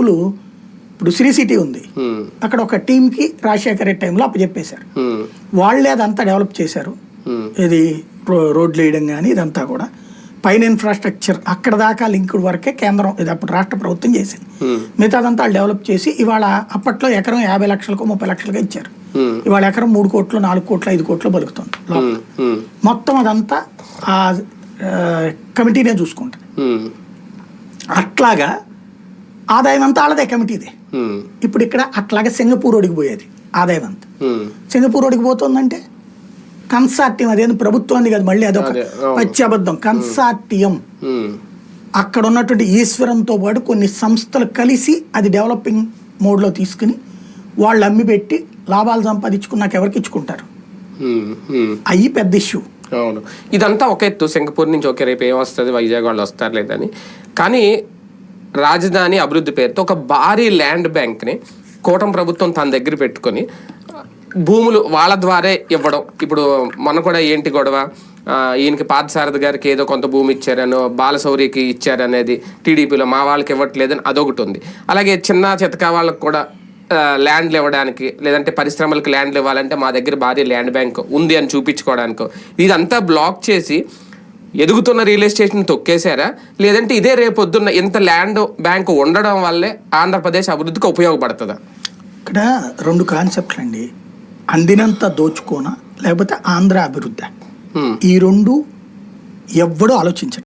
భూములు ఇప్పుడు శ్రీ సిటీ ఉంది, అక్కడ ఒక టీంకి రాజశేఖర రెడ్డి టైంలో అప్పచెప్పేశారు. వాళ్ళే అదంతా డెవలప్ చేశారు. ఇది రోడ్లు వేయడం కానీ ఇదంతా కూడా పైన ఇన్ఫ్రాస్ట్రక్చర్ అక్కడ దాకా లింక్డ్ వరకే కేంద్రం ఇది అప్పుడు రాష్ట్ర ప్రభుత్వం చేసింది. మిగతాదంతా వాళ్ళు డెవలప్ చేసి ఇవాళ అప్పట్లో ఎకరం 50 లక్షలకు 30 లక్షలుగా ఇచ్చారు. ఇవాళ ఎకరం 3 కోట్లు 4 కోట్లు 5 కోట్లు బలుకుతుంది. మొత్తం అదంతా ఆ కమిటీనే చూసుకుంటుంది. అట్లాగా ఆదాయం అంతా వాళ్ళదే కమిటీదే. ఇప్పుడు ఇక్కడ అట్లాగే సింగపూర్ ఒడిగిపోయేది ఆదాయం అంతా. సింగపూర్ ఒడిగిపోతుందంటే కన్సార్టియం, అదేంటి ప్రభుత్వాన్ని కాదు, మళ్ళీ అదొక పచ్చి అబద్ధం. కన్సార్టియం అక్కడ ఉన్నటువంటి ఈశ్వరంతో పాటు కొన్ని సంస్థలు కలిసి అది డెవలపింగ్ మోడ్లో తీసుకుని వాళ్ళు అమ్మి పెట్టి లాభాలు సంపాదించుకున్నాక ఎవరికి ఇచ్చుకుంటారు, అయ్యి పెద్ద ఇష్యూ. అవును, ఇదంతా ఒక ఎత్తు. సింగపూర్ నుంచి ఓకే రేపు ఏమొస్తుంది, వైజాగ్ వాళ్ళు వస్తారు లేదని, కానీ రాజధాని అభివృద్ధి పేరుతో ఒక భారీ ల్యాండ్ బ్యాంక్ని కూటమి ప్రభుత్వం తన దగ్గర పెట్టుకొని భూములు వాళ్ళ ద్వారే ఇవ్వడం. ఇప్పుడు మొన్న కూడా ఏంటి గొడవ, ఈయనకి పార్థసారథి గారికి ఏదో కొంత భూమి ఇచ్చారనో, బాలశౌరికి ఇచ్చారనేది టీడీపీలో, మా వాళ్ళకి ఇవ్వట్లేదని అదొకటి ఉంది. అలాగే చిన్న చితకా వాళ్ళకి కూడా ల్యాండ్లు ఇవ్వడానికి, లేదంటే పరిశ్రమలకు ల్యాండ్లు ఇవ్వాలంటే మా దగ్గర భారీ ల్యాండ్ బ్యాంక్ ఉంది అని చూపించుకోవడానికో, ఇదంతా బ్లాక్ చేసి ఎదుగుతున్న రియల్ ఎస్టేట్ని తొక్కేశారా, లేదంటే ఇదే రేపొద్దున్న ఇంత ల్యాండ్ బ్యాంక్ ఉండడం వల్లే ఆంధ్రప్రదేశ్ అభివృద్ధికి ఉపయోగపడుతుందా? ఇక్కడ 2 కాన్సెప్ట్లు అండి. అందినంత దోచుకోనా లేకపోతే ఆంధ్ర అభివృద్ధి, ఈ 2 ఎవ్వడూ ఆలోచించట్లేదు.